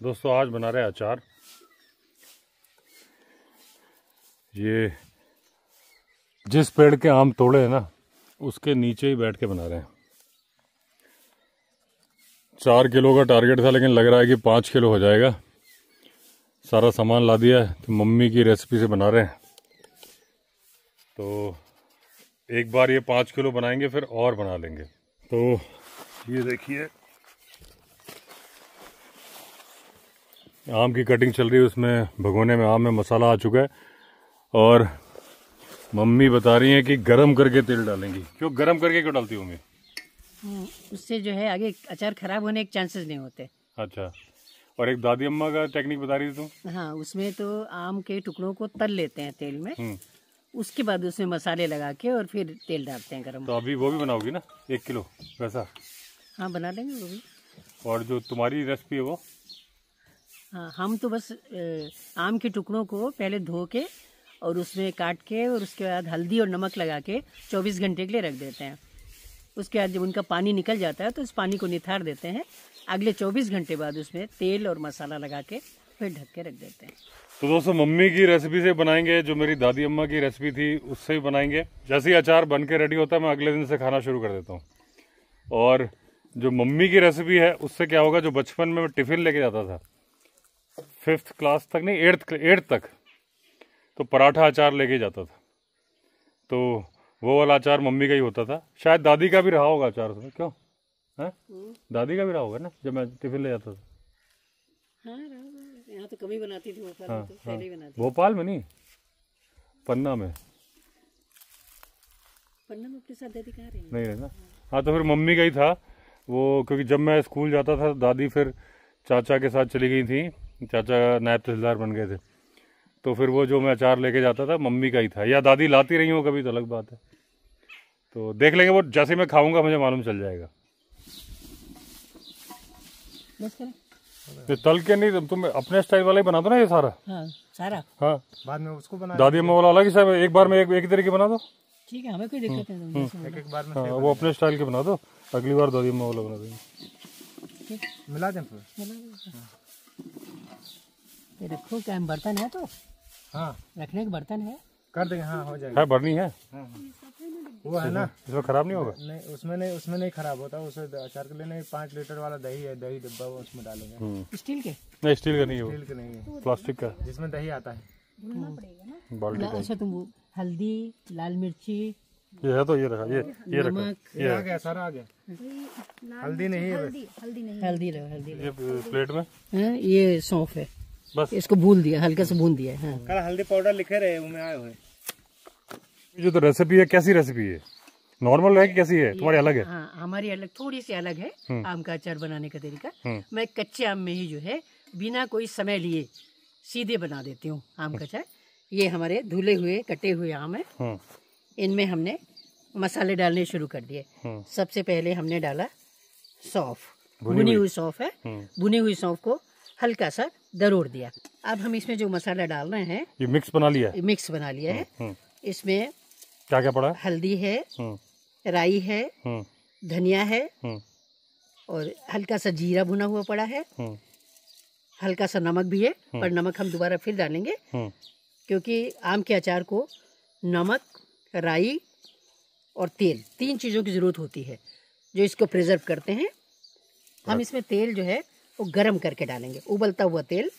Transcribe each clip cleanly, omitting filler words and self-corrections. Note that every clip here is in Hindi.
दोस्तों आज बना रहे हैं अचार। ये जिस पेड़ के आम तोड़े हैं ना उसके नीचे ही बैठ के बना रहे हैं। 4 किलो का टारगेट था लेकिन लग रहा है कि 5 किलो हो जाएगा। सारा सामान ला दिया है तो मम्मी की रेसिपी से बना रहे हैं। तो एक बार ये 5 किलो बनाएंगे फिर और बना लेंगे। तो ये देखिए आम की कटिंग चल रही है, उसमें भगोने में आम में मसाला आ चुका है और मम्मी बता रही हैं कि गरम करके तेल डालेंगी। क्यों गरम करके क्यों डालती होंगी? उससे जो है आगे अचार खराब होने के चांसेस नहीं होते। अच्छा, और एक दादी अम्मा का टेक्निक बता रही थी तुम? हाँ, उसमें तो आम के टुकड़ों को तल लेते हैं तेल में, उसके बाद उसमें मसाले लगा के और फिर तेल डालते हैं गरम। तो अभी वो भी बनाओगी ना 1 किलो वैसा? हाँ बना लेंगे वो भी। और जो तुम्हारी रेसिपी है वो? हाँ, हम तो बस आम के टुकड़ों को पहले धो के और उसमें काट के और उसके बाद हल्दी और नमक लगा के 24 घंटे के लिए रख देते हैं। उसके बाद जब उनका पानी निकल जाता है तो उस पानी को निथार देते हैं। अगले 24 घंटे बाद उसमें तेल और मसाला लगा के फिर ढक के रख देते हैं। तो दोस्तों मम्मी की रेसिपी से बनाएंगे, जो मेरी दादी अम्मा की रेसिपी थी उससे ही बनाएंगे। जैसे ही अचार बन के रेडी होता है मैं अगले दिन से खाना शुरू कर देता हूँ। और जो मम्मी की रेसिपी है उससे क्या होगा, जो बचपन में मैं टिफिन लेके जाता था 5th क्लास तक नहीं 8th तक, तो पराठा अचार लेके जाता था। तो वो वाला अचार मम्मी का ही होता था। शायद दादी का भी रहा होगा अचार उसमें, क्यों है? दादी का भी रहा होगा ना जब मैं टिफिन ले जाता था। हाँ, यहाँ तो कमी बनाती थी भोपाल में, तो पहले ही बनाती। भोपाल में नहीं, पन्ना में। पन्ना में अपने साथ दादी कहाँ रही? नहीं रहना। हाँ, तो फिर मम्मी का ही था वो, क्योंकि जब मैं स्कूल जाता था दादी फिर चाचा के साथ चली गई थी। चाचा नायब तहसीलदार बन गए थे, तो फिर वो जो मैं अचार लेके जाता था मम्मी का ही था, या दादी लाती रही हो कभी तो अलग बात है। तो देख लेंगे, वो जैसे मैं खाऊंगा मुझे मालूम चल जाएगा। ये तल के नहीं, तुम अपने स्टाइल वाला ही बना दो ना ये सारा। हाँ, सारा। हाँ, बाद में उसको बना दादी अम्मा वाला अलग ही साहब, एक बार में एक तरीके बना दो। ठीक है, हमें कोई दिक्कत नहीं। एक बार में हाँ, वो अपने स्टाइल के बना दो, अगली बार दादी अम्मा वाला बना देंगे। मिला दें फिर। ये रखो, क्या बर्तन है? तो हाँ रखने के बर्तन है, कर देंगे। हाँ हो जाएगा। है भरनी है। वो है ना, इसमें खराब नहीं होगा? नहीं उसमें नहीं खराब होता। उसे अचार के लिए नहीं, 5 लीटर वाला दही है, दही डिब्बा वो उसमें डालेंगे। स्टील के? नहीं स्टील का नहीं है, स्टील के नहीं है, प्लास्टिक का, जिसमें दही आता है। बाल्टी का। अच्छा, तुम हल्दी, लाल मिर्ची, ये है तो ये रखा, ये रखा, नमक, ये आ गया, सारा आ गया। हल्दी नहीं है, हल्दी लो। ये प्लेट में हाँ, ये सौंफ है, बस। इसको भून दिया, हल्का से भून दिया है। हाँ। कल हल्दी पाउडर लिखे रहे उनमें आए हुए। जो तो रेसिपी है, कैसी रेसिपी है? नॉर्मल है कि कैसी है? तुम्हारी अलग है? हाँ, हमारी अलग, थोड़ी सी अलग है आम का अचार बनाने का तरीका। मैं कच्चे आम में ही जो है बिना कोई समय लिए सीधे बना देती हूँ आम का अचार। ये हमारे धुले हुए कटे हुए आम है, इनमें हमने मसाले डालने शुरू कर दिए। सबसे पहले हमने डाला सौंफ, भुनी हुई सौंफ है। भुनी हुई सौंफ को हल्का सा दरोड़ दिया। अब हम इसमें जो मसाला डाल रहे हैं, ये मिक्स बना लिया है? मिक्स बना लिया है। इसमें क्या क्या पड़ा है? हल्दी है, राई है, धनिया है, और हल्का सा जीरा भुना हुआ पड़ा है। हल्का सा नमक भी है, पर नमक हम दोबारा फिर डालेंगे क्योंकि आम के अचार को नमक, राई और तेल, 3 चीज़ों की ज़रूरत होती है जो इसको प्रिजर्व करते हैं। हम इसमें तेल जो है वो गरम करके डालेंगे, उबलता हुआ तेल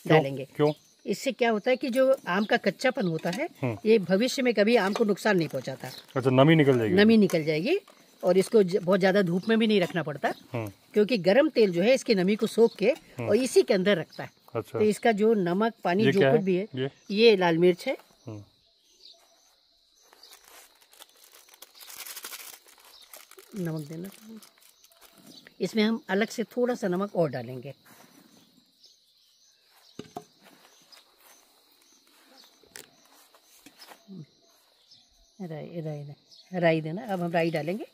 डालेंगे। क्यों? इससे क्या होता है कि जो आम का कच्चापन होता है ये भविष्य में कभी आम को नुकसान नहीं पहुंचाता। अच्छा, नमी निकल जाएगी? नमी निकल जाएगी, और इसको बहुत ज्यादा धूप में भी नहीं रखना पड़ता क्योंकि गरम तेल जो है इसकी नमी को सोख के और इसी के अंदर रखता है। अच्छा। तो इसका जो नमक, पानी जो कुछ भी है, ये लाल मिर्च है, नमक देना। इसमें हम अलग से थोड़ा सा नमक और डालेंगे। राई देना। अब हम राई डालेंगे।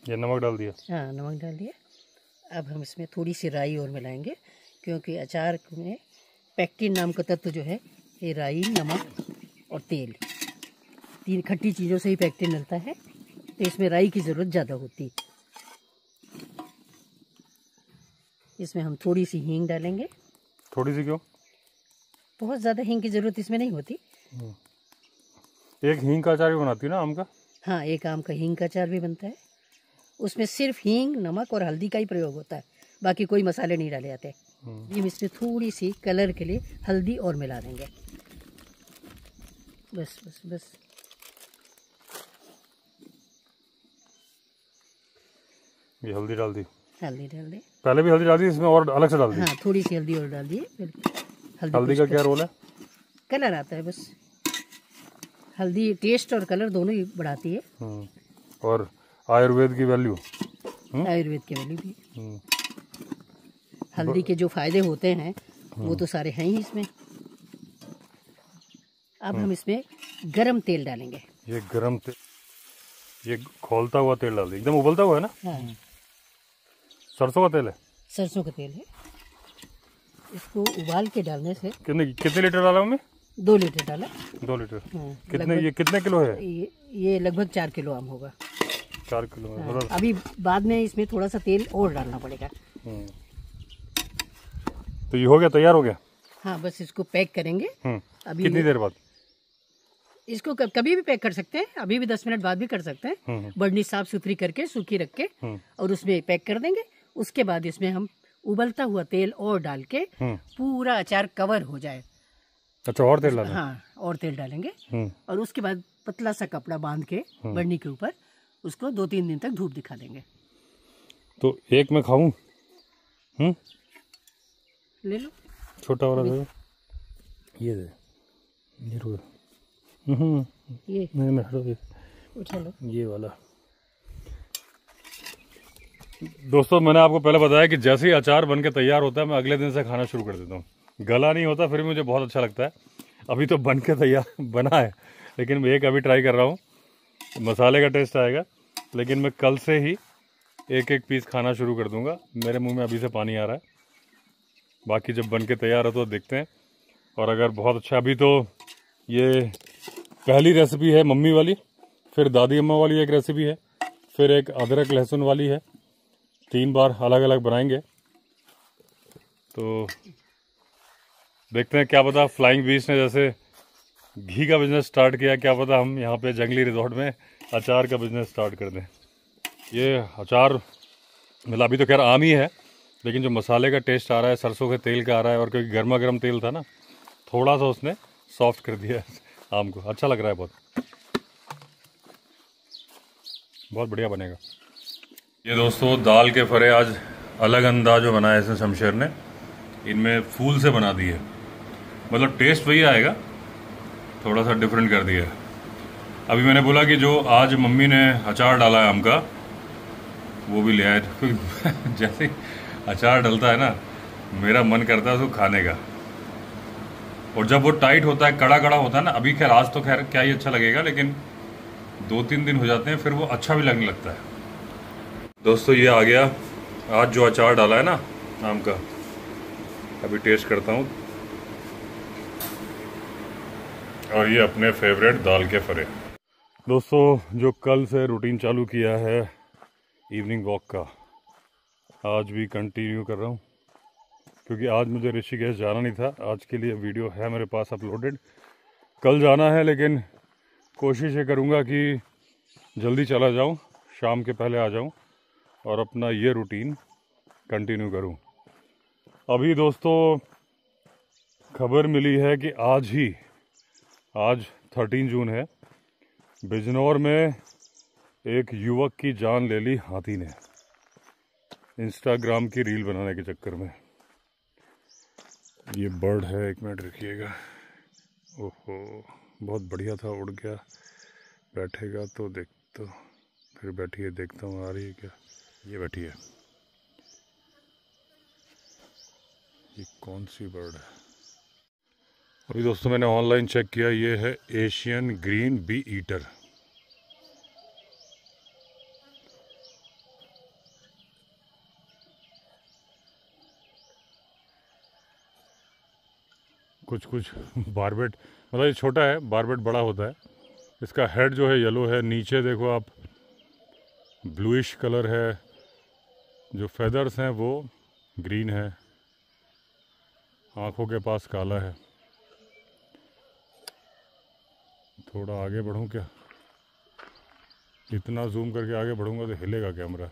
ये नमक डाल दिया? हाँ, नमक डाल दिया। अब हम इसमें थोड़ी सी राई और मिलाएंगे क्योंकि अचार में पेक्टिन नाम का तत्व जो है, ये राई, नमक और तेल, 3 खट्टी चीज़ों से ही पेक्टिन मिलता है, तो इसमें राई की ज़रूरत ज़्यादा होती है। इसमें हम थोड़ी सी हींग डालेंगे। थोड़ी सी क्यों? बहुत ज़्यादा हींग की ज़रूरत इसमें नहीं होती। एक हींग का अचार भी बनाती है ना आम का? हाँ, एक आम का हींग का अचार भी बनता है। उसमें सिर्फ हींग, नमक और हल्दी का ही प्रयोग होता है, बाकी कोई मसाले नहीं डाले जाते। हम इसमें थोड़ी सी कलर के लिए हल्दी और मिला देंगे। बस बस बस। ये हल्दी डाल दी? हल्दी डाल दी। पहले भी हल्दी डाल दी, इसमें और अलग से डाल दी? हाँ, थोड़ी सी हल्दी और डाल दी। हल्दी का क्या रोल है? कलर आता है बस। हल्दी टेस्ट और कलर दोनों ही बढ़ाती है। और आयुर्वेद की वैल्यू? आयुर्वेद की वैल्यू भी। हल्दी के जो फायदे होते हैं वो तो सारे हैं ही इसमें। अब हम इसमें गरम तेल डालेंगे। ये गरम तेल, ये खौलता हुआ तेल डाल दी, एकदम उबलता हुआ है ना? हाँ, सरसों का तेल है? सरसों का तेल है। इसको उबाल के डालने से। कितने लीटर डाला हमें? 2 लीटर डाला। 2 लीटर। हाँ, ये कितने किलो है? ये लगभग 4 किलो आम होगा। 4 किलो है। हाँ, अभी बाद में इसमें थोड़ा सा तेल और डालना पड़ेगा। तो ये हो गया, तैयार हो गया? हाँ, बस इसको पैक करेंगे। अभी कितनी देर बाद? इसको कभी भी पैक कर सकते हैं, अभी भी 10 मिनट बाद भी कर सकते हैं। बर्नी साफ सुथरी करके सूखी रख के और उसमें पैक कर देंगे। उसके बाद इसमें हम उबलता हुआ तेल और डाल के पूरा अचार कवर हो जाए। अच्छा, और तेल डालें? हाँ, और तेल डालेंगे और उसके बाद पतला सा कपड़ा बांध के बर्नी के ऊपर उसको 2-3 दिन तक धूप दिखा देंगे। तो एक मैं खाऊं? ले लो, छोटा वाला दे। ये दे, ये रो। ये मैं हटो, ये उठा लो। ये वाला। दोस्तों, मैंने आपको पहले बताया कि जैसे ही अचार बन के तैयार होता है मैं अगले दिन से खाना शुरू कर देता हूँ। गला नहीं होता फिर भी मुझे बहुत अच्छा लगता है। अभी तो बन के तैयार बना है, लेकिन मैं एक अभी ट्राई कर रहा हूँ। मसाले का टेस्ट आएगा, लेकिन मैं कल से ही एक एक पीस खाना शुरू कर दूंगा। मेरे मुंह में अभी से पानी आ रहा है। बाकी जब बन के तैयार हो तो देखते हैं। और अगर बहुत अच्छा, अभी तो ये पहली रेसिपी है मम्मी वाली, फिर दादी अम्मा वाली एक रेसिपी है, फिर एक अदरक लहसुन वाली है। 3 बार अलग अलग बनाएंगे। तो देखते हैं, क्या पता फ्लाइंग बीस्ट ने जैसे घी का बिजनेस स्टार्ट किया, क्या पता हम यहाँ पे जंगली रिजॉर्ट में अचार का बिजनेस स्टार्ट कर दें। ये अचार मतलब अभी तो खैर आम ही है, लेकिन जो मसाले का टेस्ट आ रहा है, सरसों के तेल का आ रहा है, और क्योंकि गर्मा गर्म तेल था ना, थोड़ा सा उसने सॉफ्ट कर दिया है आम को। अच्छा लग रहा है, बहुत बढ़िया बनेगा ये। दोस्तों, दाल के फरे आज अलग अंदाज में बनाए इसने शमशेर ने। इनमें फूल से बना दिए, मतलब टेस्ट वही आएगा, थोड़ा सा डिफरेंट कर दिया। अभी मैंने बोला कि जो आज मम्मी ने अचार डाला है आम का, वो भी ले आए। जैसे अचार डलता है ना, मेरा मन करता है उसको खाने का। और जब वो टाइट होता है, कड़ा कड़ा होता है ना, अभी खैर आज तो खैर क्या ही अच्छा लगेगा, लेकिन 2-3 दिन हो जाते हैं फिर वो अच्छा भी लगने लगता है। दोस्तों, ये आ गया आज जो अचार डाला है ना आम का, अभी टेस्ट करता हूँ। और ये अपने फेवरेट दाल के फरे। दोस्तों, जो कल से रूटीन चालू किया है इवनिंग वॉक का, आज भी कंटिन्यू कर रहा हूँ, क्योंकि आज मुझे ऋषिकेश जाना नहीं था। आज के लिए वीडियो है मेरे पास अपलोडेड, कल जाना है, लेकिन कोशिश ये करूँगा कि जल्दी चला जाऊँ, शाम के पहले आ जाऊँ और अपना ये रूटीन कंटिन्यू करूँ। अभी दोस्तों खबर मिली है कि आज 13 जून है, बिजनौर में एक युवक की जान ले ली हाथी ने, इंस्टाग्राम की रील बनाने के चक्कर में। ये बर्ड है, 1 मिनट रखिएगा। ओहो, बहुत बढ़िया था, उड़ गया। बैठेगा तो देख, तो फिर बैठिए, देखता हूँ आ रही है क्या। ये बैठी है। ये कौन सी बर्ड है? अभी दोस्तों मैंने ऑनलाइन चेक किया, ये है एशियन ग्रीन बी ईटर। कुछ बारबेट, मतलब ये छोटा है, बारबेट बड़ा होता है। इसका हेड जो है येलो है, नीचे देखो आप ब्लूइश कलर है, जो फेदर्स हैं वो ग्रीन है, आँखों के पास काला है। थोड़ा आगे बढ़ूं क्या? इतना जूम करके आगे बढ़ूंगा तो हिलेगा कैमरा।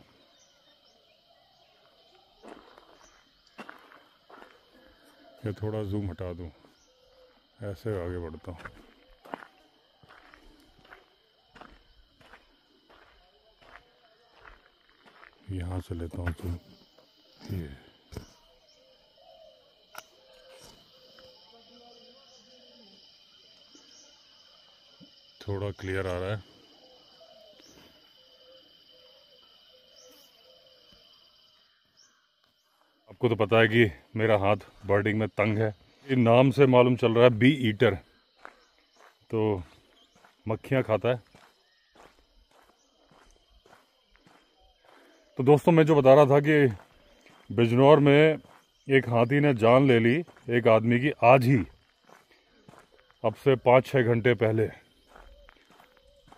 ये थोड़ा जूम हटा दूं, ऐसे आगे बढ़ता हूँ। यहाँ से लेता हूँ जूम। ये थोड़ा क्लियर आ रहा है। आपको तो पता है कि मेरा हाथ बर्डिंग में तंग है। ये नाम से मालूम चल रहा है बी ईटर, तो मक्खियाँ खाता है। तो दोस्तों, मैं जो बता रहा था कि बिजनौर में एक हाथी ने जान ले ली एक आदमी की, आज ही, अब से 5-6 घंटे पहले।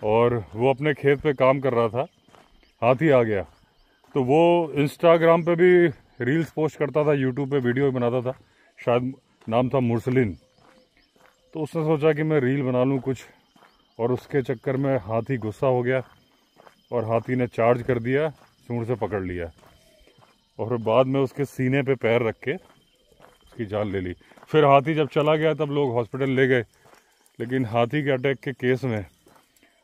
और वो अपने खेत पे काम कर रहा था, हाथी आ गया। तो वो इंस्टाग्राम पे भी रील्स पोस्ट करता था, यूट्यूब पे वीडियो बनाता था, शायद नाम था मुरसलिन। तो उसने सोचा कि मैं रील बना लूँ कुछ, और उसके चक्कर में हाथी गुस्सा हो गया और हाथी ने चार्ज कर दिया, सूंड से पकड़ लिया और बाद में उसके सीने पे पैर रख के उसकी जान ले ली। फिर हाथी जब चला गया तब लोग हॉस्पिटल ले गए, लेकिन हाथी के अटैक के केस में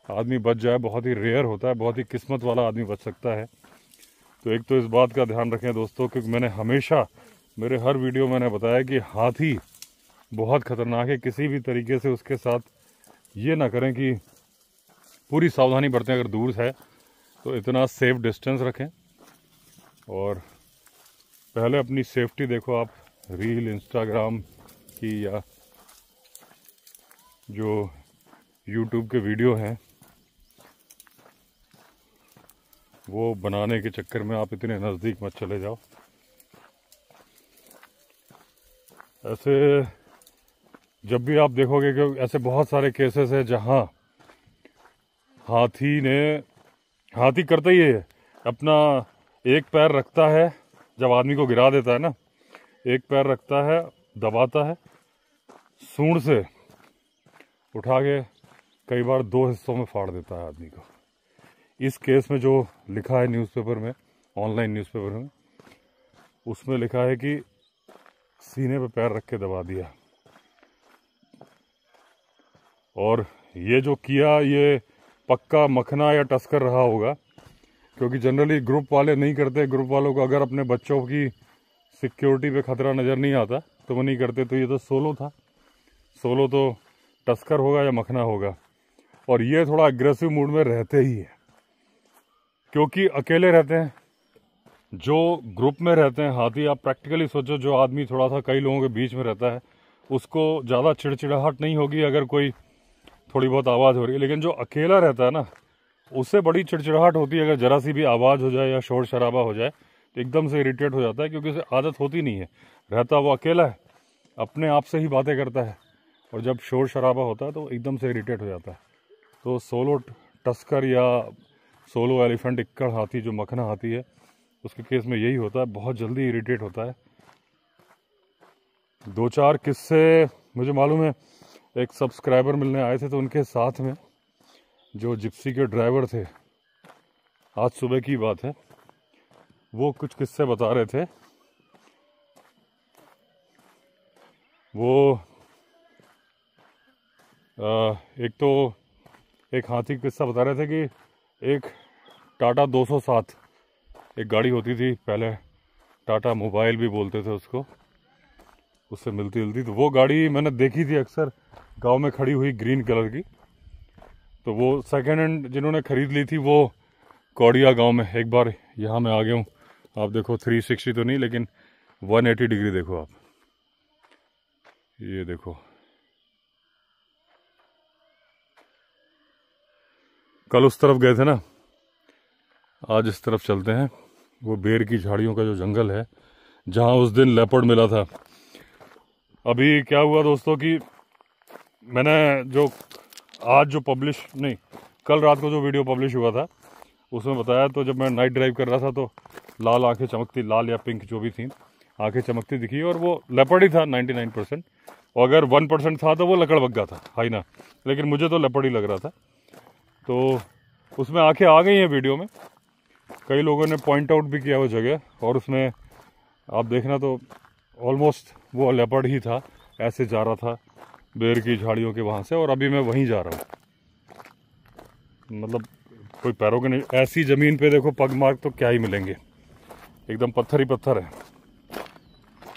आदमी बच जाए बहुत ही रेयर होता है, बहुत ही किस्मत वाला आदमी बच सकता है। तो एक तो इस बात का ध्यान रखें दोस्तों, क्योंकि मैंने हमेशा मेरे हर वीडियो में मैंने बताया कि हाथी बहुत ख़तरनाक है। किसी भी तरीके से उसके साथ ये ना करें कि पूरी सावधानी बरतें। अगर दूर है तो इतना सेफ डिस्टेंस रखें, और पहले अपनी सेफ्टी देखो आप। रील इंस्टाग्राम की या जो यूट्यूब के वीडियो हैं वो बनाने के चक्कर में आप इतने नज़दीक मत चले जाओ। ऐसे जब भी आप देखोगे कि ऐसे बहुत सारे केसेस हैं जहां हाथी करता ही है, अपना एक पैर रखता है, जब आदमी को गिरा देता है ना, एक पैर रखता है, दबाता है, सूंड से उठा के कई बार 2 हिस्सों में फाड़ देता है आदमी को। इस केस में जो लिखा है न्यूज़पेपर में, ऑनलाइन न्यूज़पेपर में, उसमें लिखा है कि सीने पे पैर रख के दबा दिया। और ये जो किया ये पक्का मखना या टस्कर रहा होगा, क्योंकि जनरली ग्रुप वाले नहीं करते। ग्रुप वालों को अगर अपने बच्चों की सिक्योरिटी पे खतरा नज़र नहीं आता तो वो नहीं करते। तो ये तो सोलो था, सोलो तो टस्कर होगा या मखना होगा। और ये थोड़ा अग्रेसिव मूड में रहते ही है, क्योंकि अकेले रहते हैं। जो ग्रुप में रहते हैं हाथी, आप प्रैक्टिकली सोचो, जो आदमी थोड़ा सा कई लोगों के बीच में रहता है उसको ज़्यादा चिड़चिड़ाहट नहीं होगी अगर कोई थोड़ी बहुत आवाज़ हो रही है। लेकिन जो अकेला रहता है ना, उससे बड़ी चिड़चिड़ाहट होती है। अगर ज़रा सी भी आवाज़ हो जाए या शोर शराबा हो जाए तो एकदम से इरिटेट हो जाता है, क्योंकि उसे आदत होती नहीं है। रहता वो अकेला है, अपने आप से ही बातें करता है, और जब शोर शराबा होता है तो एकदम से इरिटेट हो जाता है। तो सोलो टस्कर या सोलो एलिफेंट इक्कड़ हाथी, जो मखना हाथी है, उसके केस में यही होता है, बहुत जल्दी इरिटेट होता है। 2-4 किस्से मुझे मालूम है। एक सब्सक्राइबर मिलने आए थे तो उनके साथ में जो जिप्सी के ड्राइवर थे, आज सुबह की बात है, वो कुछ किस्से बता रहे थे। वो एक हाथी किस्सा बता रहे थे कि एक टाटा 207 एक गाड़ी होती थी पहले, टाटा मोबाइल भी बोलते थे उसको, उससे मिलती जुलती। तो वो गाड़ी मैंने देखी थी अक्सर गांव में खड़ी हुई, ग्रीन कलर की। तो वो सेकेंड हैंड जिन्होंने ख़रीद ली थी वो कौड़िया गांव में। एक बार यहाँ मैं आ गया हूँ, आप देखो 360 तो नहीं लेकिन 180 डिग्री देखो आप, ये देखो। कल उस तरफ गए थे ना, आज इस तरफ चलते हैं। वो बेर की झाड़ियों का जो जंगल है जहाँ उस दिन लेपर्ड मिला था। अभी क्या हुआ दोस्तों कि मैंने जो आज जो कल रात को जो वीडियो पब्लिश हुआ था उसमें बताया, तो जब मैं नाइट ड्राइव कर रहा था तो लाल आंखें चमकती, लाल या पिंक जो भी थी, आंखें चमकती दिखी और वो लेपर्ड ही था 99%, और अगर 1% था तो वो लकड़बग्गा था, हाइना, लेकिन मुझे तो लेपर्ड ही लग रहा था। तो उसमें आंखें आ गई हैं वीडियो में, कई लोगों ने पॉइंट आउट भी किया वो जगह, और उसमें आप देखना तो ऑलमोस्ट वो लेपर्ड ही था, ऐसे जा रहा था बेर की झाड़ियों के वहाँ से, और अभी मैं वहीं जा रहा हूँ। मतलब कोई पैरों के नहीं, ऐसी ज़मीन पे देखो पग मार्क तो क्या ही मिलेंगे, एकदम पत्थर ही पत्थर है।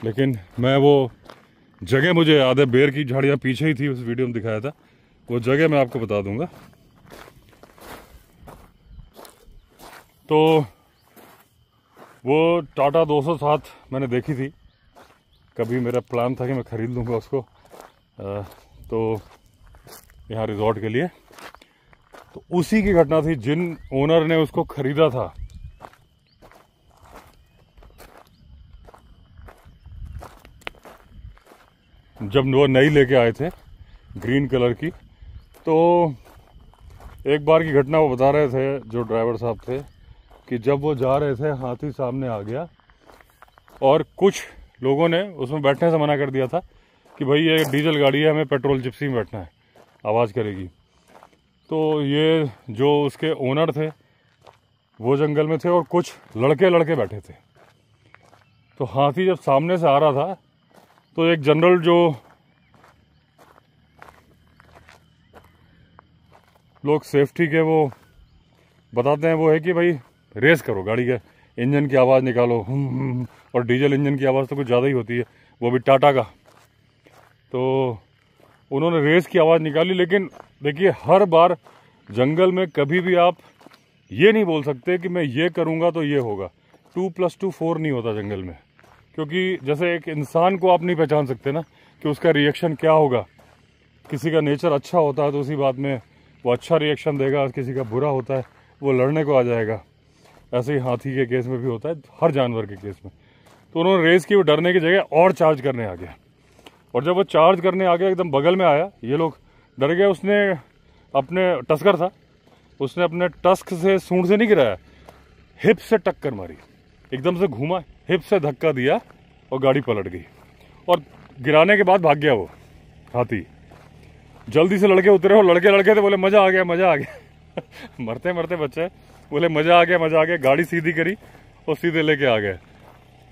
लेकिन मैं वो जगह मुझे याद है, बेर की झाड़ियाँ पीछे ही थी, उस वीडियो में दिखाया था, वो जगह मैं आपको बता दूंगा। तो वो टाटा 207 मैंने देखी थी, कभी मेरा प्लान था कि मैं ख़रीद लूँगा उसको, तो यहाँ रिजॉर्ट के लिए। तो उसी की घटना थी, जिन ओनर ने उसको ख़रीदा था जब वो नई लेके आए थे ग्रीन कलर की, तो एक बार की घटना वो बता रहे थे जो ड्राइवर साहब थे कि जब वो जा रहे थे हाथी सामने आ गया और कुछ लोगों ने उसमें बैठने से मना कर दिया था कि भाई ये डीजल गाड़ी है, हमें पेट्रोल जिप्सी में बैठना है, आवाज़ करेगी। तो ये जो उसके ओनर थे वो जंगल में थे और कुछ लड़के बैठे थे। तो हाथी जब सामने से आ रहा था तो एक जनरल जो लोग सेफ्टी के वो बताते हैं वो है कि भाई रेस करो, गाड़ी के इंजन की आवाज़ निकालो, और डीजल इंजन की आवाज़ तो कुछ ज़्यादा ही होती है, वो भी टाटा का। तो उन्होंने रेस की आवाज़ निकाली। लेकिन देखिए, हर बार जंगल में कभी भी आप ये नहीं बोल सकते कि मैं ये करूँगा तो ये होगा। 2+2 4 नहीं होता जंगल में, क्योंकि जैसे एक इंसान को आप नहीं पहचान सकते ना कि उसका रिएक्शन क्या होगा। किसी का नेचर अच्छा होता है तो उसी बात में वो अच्छा रिएक्शन देगा, किसी का बुरा होता है वो लड़ने को आ जाएगा। ऐसे ही हाथी के केस में भी होता है, हर जानवर के केस में। तो उन्होंने रेस की, वो डरने की जगह और चार्ज करने आ गया, और जब वो चार्ज करने आ गया एकदम बगल में आया, ये लोग डर गए। उसने अपने टस्कर था, उसने अपने टस्क से सूंड से नहीं गिराया, हिप से टक्कर मारी, एकदम से घूमा, हिप से धक्का दिया और गाड़ी पलट गई। और गिराने के बाद भाग गया वो हाथी। जल्दी से लड़के उतरे, और लड़के थे, बोले मज़ा आ गया मज़ा आ गया मरते मरते बच्चे बोले मज़ा आ गया मज़ा आ गया। गाड़ी सीधी करी और सीधे लेके आ गए।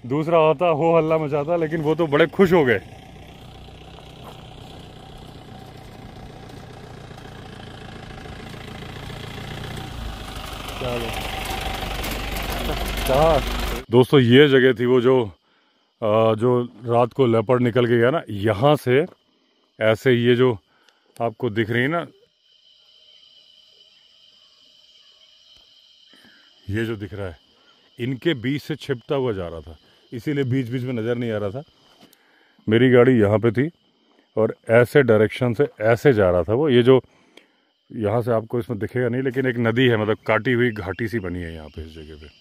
दूसरा होता हो हल्ला मचाता, लेकिन वो तो बड़े खुश हो गए। दोस्तों, ये जगह थी वो जो रात को लेपर्ड निकल के गया ना, यहाँ से ऐसे ये जो आपको दिख रही है ना, ये जो दिख रहा है, इनके बीच से छिपता हुआ जा रहा था, इसीलिए बीच बीच में नज़र नहीं आ रहा था। मेरी गाड़ी यहाँ पे थी और ऐसे डायरेक्शन से ऐसे जा रहा था वो। ये जो यहाँ से आपको इसमें दिखेगा नहीं, लेकिन एक नदी है, मतलब काटी हुई घाटी सी बनी है यहाँ पे इस जगह पे।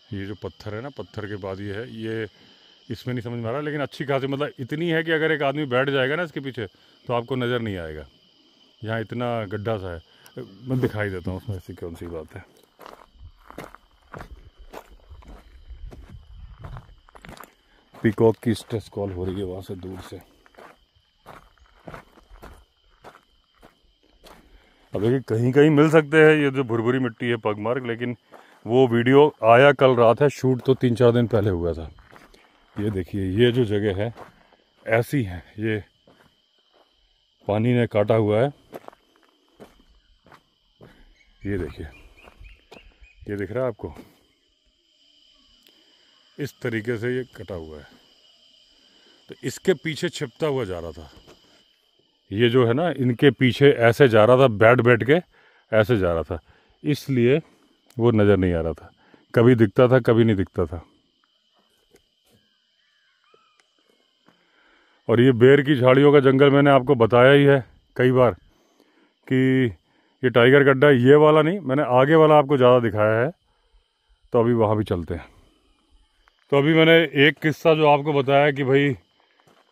ये जो पत्थर है ना, पत्थर के बाद ये है, ये इसमें नहीं समझ में आ रहा, लेकिन अच्छी खासी मतलब इतनी है कि अगर एक आदमी बैठ जाएगा ना इसके पीछे तो आपको नज़र नहीं आएगा। यहाँ इतना गड्ढा सा है, मैं दिखाई देता हूँ उसमें, ऐसी कौन सी बात है। पीकॉक की स्ट्रेस कॉल हो रही है वहाँ से दूर से। अब देखिए, कहीं कहीं मिल सकते हैं ये जो भुरभुरी मिट्टी है पग मार्क, लेकिन वो वीडियो आया कल रात है, शूट तो 3-4 दिन पहले हुआ था। ये देखिए, ये जो जगह है ऐसी है, ये पानी ने काटा हुआ है। ये देखिए, ये दिख रहा है आपको, इस तरीके से ये कटा हुआ है। तो इसके पीछे छिपता हुआ जा रहा था, ये जो है ना, इनके पीछे ऐसे जा रहा था, बैठ के ऐसे जा रहा था, इसलिए वो नज़र नहीं आ रहा था। कभी दिखता था, कभी नहीं दिखता था। और ये बेर की झाड़ियों का जंगल मैंने आपको बताया ही है कई बार कि ये टाइगर गड्ढा, ये वाला नहीं, मैंने आगे वाला आपको ज़्यादा दिखाया है। तो अभी वहाँ भी चलते हैं। तो अभी मैंने एक किस्सा जो आपको बताया कि भाई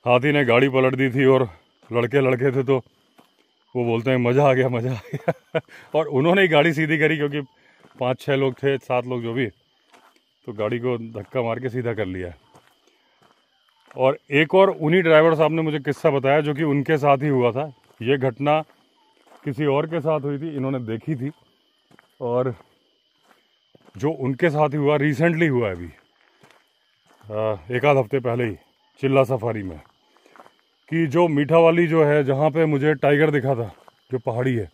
हाथी ने गाड़ी पलट दी थी और लड़के थे, तो वो बोलते हैं मज़ा आ गया मज़ा आ गया और उन्होंने ही गाड़ी सीधी करी, क्योंकि 5-6 लोग थे, 7 लोग जो भी, तो गाड़ी को धक्का मार के सीधा कर लिया। और एक और उन्हीं ड्राइवर साहब ने मुझे किस्सा बताया जो कि उनके साथ ही हुआ था। ये घटना किसी और के साथ हुई थी, इन्होंने देखी थी, और जो उनके साथ ही हुआ रिसेंटली हुआ है, अभी एक आध हफ्ते पहले ही चिल्ला सफारी में, कि जो मीठा वाली जो है जहाँ पे मुझे टाइगर दिखा था, जो पहाड़ी है,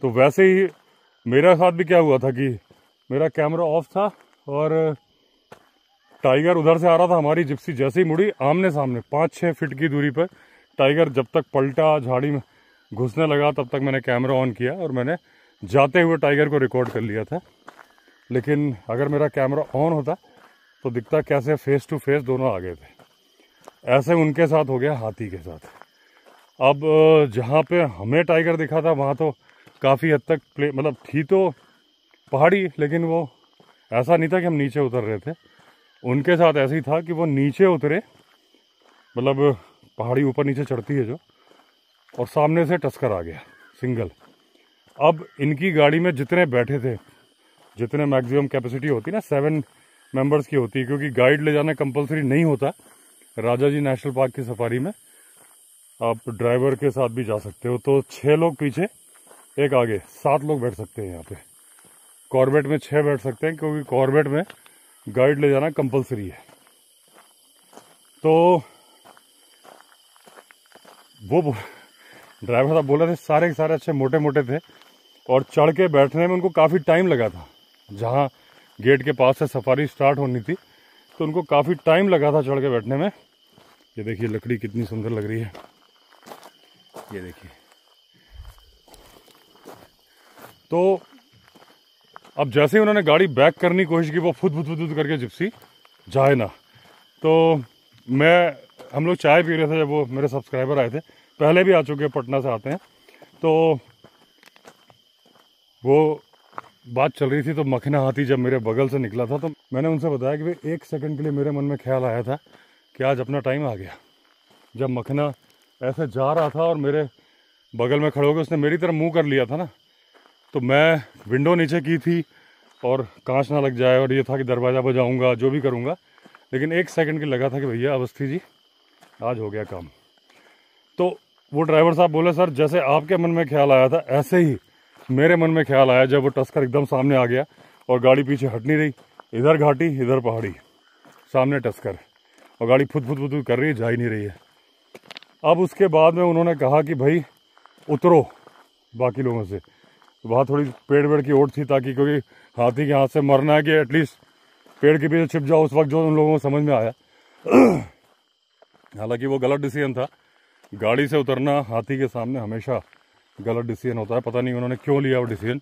तो वैसे ही मेरा साथ भी क्या हुआ था कि मेरा कैमरा ऑफ था और टाइगर उधर से आ रहा था। हमारी जिप्सी जैसे ही मुड़ी, आमने सामने 5-6 फीट की दूरी पर टाइगर जब तक पलटा, झाड़ी में घुसने लगा, तब तक मैंने कैमरा ऑन किया और मैंने जाते हुए टाइगर को रिकॉर्ड कर लिया था। लेकिन अगर मेरा कैमरा ऑन होता तो दिखता कैसे फेस टू फेस दोनों आ गए थे। ऐसे उनके साथ हो गया हाथी के साथ। अब जहाँ पे हमें टाइगर दिखा था वहाँ तो काफ़ी हद तक मतलब थी तो पहाड़ी, लेकिन वो ऐसा नहीं था कि हम नीचे उतर रहे थे। उनके साथ ऐसे ही था कि वो नीचे उतरे, मतलब पहाड़ी ऊपर नीचे चढ़ती है जो, और सामने से टस्कर आ गया सिंगल। अब इनकी गाड़ी में जितने बैठे थे, जितने मैक्सिमम कैपेसिटी होती है ना, 7 मेंबर्स की होती है, क्योंकि गाइड ले जाना कंपलसरी नहीं होता राजा जी नेशनल पार्क की सफारी में, आप ड्राइवर के साथ भी जा सकते हो। तो 6 लोग पीछे, एक आगे, 7 लोग बैठ सकते हैं यहाँ पे। कॉर्बेट में 6 बैठ सकते हैं, क्योंकि कॉर्बेट में गाइड ले जाना कंपलसरी है। तो वो ड्राइवर साहब बोल रहे थे सारे के सारे अच्छे मोटे मोटे थे, और चढ़ के बैठने में उनको काफ़ी टाइम लगा था। जहाँ गेट के पास से सफारी स्टार्ट होनी थी, तो उनको काफ़ी टाइम लगा था चढ़ के बैठने में। ये देखिए लकड़ी कितनी सुंदर लग रही है, ये देखिए। तो अब जैसे ही उन्होंने गाड़ी बैक करने की कोशिश की, वो फुद फुद फुद करके जिप्सी जाए ना। तो हम लोग चाय पी रहे थे, जब वो मेरे सब्सक्राइबर आए थे, पहले भी आ चुके हैं, पटना से आते हैं, तो वो बात चल रही थी। तो मखना हाथी जब मेरे बगल से निकला था, तो मैंने उनसे बताया कि भाई 1 सेकंड के लिए मेरे मन में ख्याल आया था कि आज अपना टाइम आ गया। जब मखना ऐसे जा रहा था और मेरे बगल में खड़े होकर उसने मेरी तरफ मुंह कर लिया था ना, तो मैं विंडो नीचे की थी और कांच ना लग जाए, और ये था कि दरवाज़ा बजाऊंगा, जो भी करूंगा, लेकिन 1 सेकंड के लगा था कि भैया अवस्थी जी आज हो गया काम। तो वो ड्राइवर साहब बोले सर जैसे आपके मन में ख्याल आया था, ऐसे ही मेरे मन में ख्याल आया जब वो टस्कर एकदम सामने आ गया और गाड़ी पीछे हट नहीं रही, इधर घाटी इधर पहाड़ी, सामने टस्कर, और गाड़ी फुद फुद फुद कर रही है, जा ही नहीं रही है। अब उसके बाद में उन्होंने कहा कि भाई उतरो बाकी लोगों से। वहाँ थोड़ी पेड़ वेड़ की ओट थी, ताकि क्योंकि हाथी के हाथ से मरना है कि एटलीस्ट पेड़ के पीछे छिप जाओ, उस वक्त जो उन लोगों को समझ में आया। हालांकि वो गलत डिसीजन था, गाड़ी से उतरना हाथी के सामने हमेशा गलत डिसीजन होता है। पता नहीं उन्होंने क्यों लिया वो डिसीजन।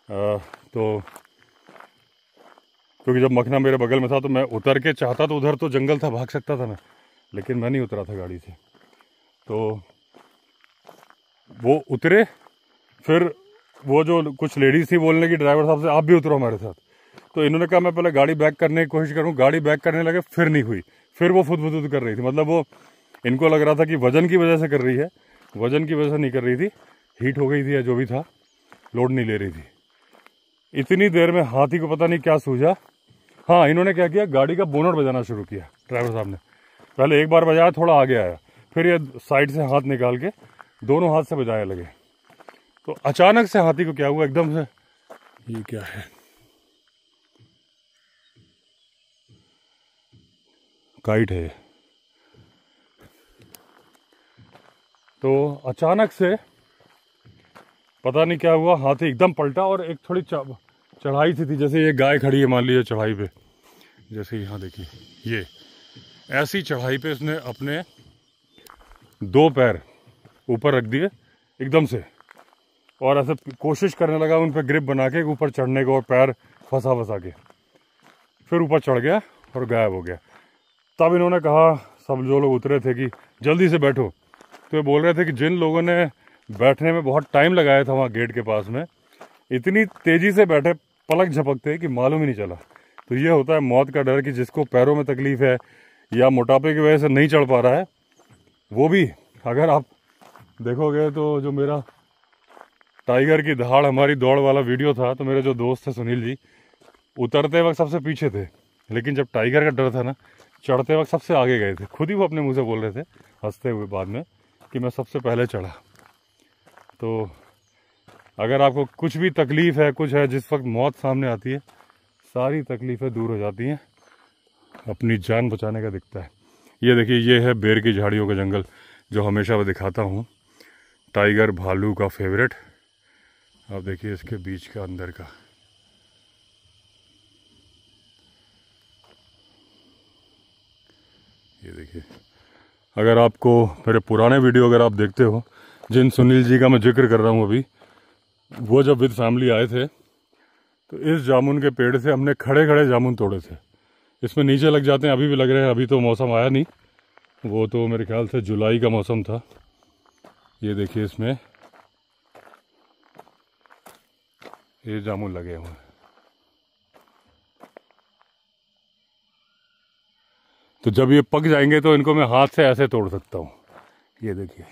तो क्योंकि जब मखना मेरे बगल में था तो मैं उतर के चाहता तो उधर तो जंगल था, भाग सकता था मैं, लेकिन मैं नहीं उतरा था गाड़ी से। तो वो उतरे, फिर वो जो कुछ लेडीज थी बोलने की ड्राइवर साहब से आप भी उतरो हमारे साथ। तो इन्होंने कहा मैं पहले गाड़ी बैक करने की कोशिश करूँ, गाड़ी बैक करने लगे, फिर नहीं हुई, फिर वो फुद फुद कर रही थी। मतलब वो इनको लग रहा था कि वजन की वजह से कर रही है, वजन की वजह से नहीं कर रही थी, हीट हो गई थी या जो भी था, लोड नहीं ले रही थी। इतनी देर में हाथी को पता नहीं क्या सूझा, हाँ इन्होंने क्या किया, गाड़ी का बोनट बजाना शुरू किया ड्राइवर साहब ने। पहले एक बार बजाया, थोड़ा आगे आया, फिर ये साइड से हाथ निकाल के दोनों हाथ से बजाने लगे। तो अचानक से हाथी को क्या हुआ, एकदम से, ये क्या है, काइट है। तो अचानक से पता नहीं क्या हुआ, हाथी एकदम पलटा और एक थोड़ी चढ़ाई थी, जैसे ये गाय खड़ी है मान लीजिए चढ़ाई पे, जैसे यहाँ देखिए ये ऐसी चढ़ाई पे इसने अपने 2 पैर ऊपर रख दिए एकदम से, और ऐसे कोशिश करने लगा उन पर ग्रिप बना के ऊपर चढ़ने को, और पैर फंसा के फिर ऊपर चढ़ गया और गायब हो गया। तब इन्होंने कहा, सब जो लोग उतरे थे, कि जल्दी से बैठो। तो ये बोल रहे थे कि जिन लोगों ने बैठने में बहुत टाइम लगाया था वहाँ गेट के पास में, इतनी तेज़ी से बैठे, पलक झपकते कि मालूम ही नहीं चला। तो ये होता है मौत का डर, कि जिसको पैरों में तकलीफ़ है या मोटापे की वजह से नहीं चढ़ पा रहा है, वो भी, अगर आप देखोगे तो जो मेरा टाइगर की दहाड़ हमारी दौड़ वाला वीडियो था, तो मेरे जो दोस्त थे सुनील जी, उतरते वक्त सबसे पीछे थे, लेकिन जब टाइगर का डर था ना, चढ़ते वक्त सबसे आगे गए थे। खुद ही वो अपने मुंह से बोल रहे थे हंसते हुए बाद में कि मैं सबसे पहले चढ़ा। तो अगर आपको कुछ भी तकलीफ़ है, कुछ है, जिस वक्त मौत सामने आती है सारी तकलीफ़ें दूर हो जाती हैं, अपनी जान बचाने का दिखता है। ये देखिए, ये है बेर की झाड़ियों का जंगल जो हमेशा मैं दिखाता हूँ, टाइगर भालू का फेवरेट। आप देखिए इसके बीच का अंदर का, ये देखिए। अगर आपको मेरे पुराने वीडियो अगर आप देखते हो, जिन सुनील जी का मैं जिक्र कर रहा हूँ अभी, वो जब विद फैमिली आए थे तो इस जामुन के पेड़ से हमने खड़े खड़े जामुन तोड़े थे। इसमें नीचे लग जाते हैं, अभी भी लग रहे हैं, अभी तो मौसम आया नहीं, वो तो मेरे ख्याल से जुलाई का मौसम था। ये देखिए इसमें ये जामुन लगे हुए हैं। तो जब ये पक जाएंगे तो इनको मैं हाथ से ऐसे तोड़ सकता हूँ। ये देखिए।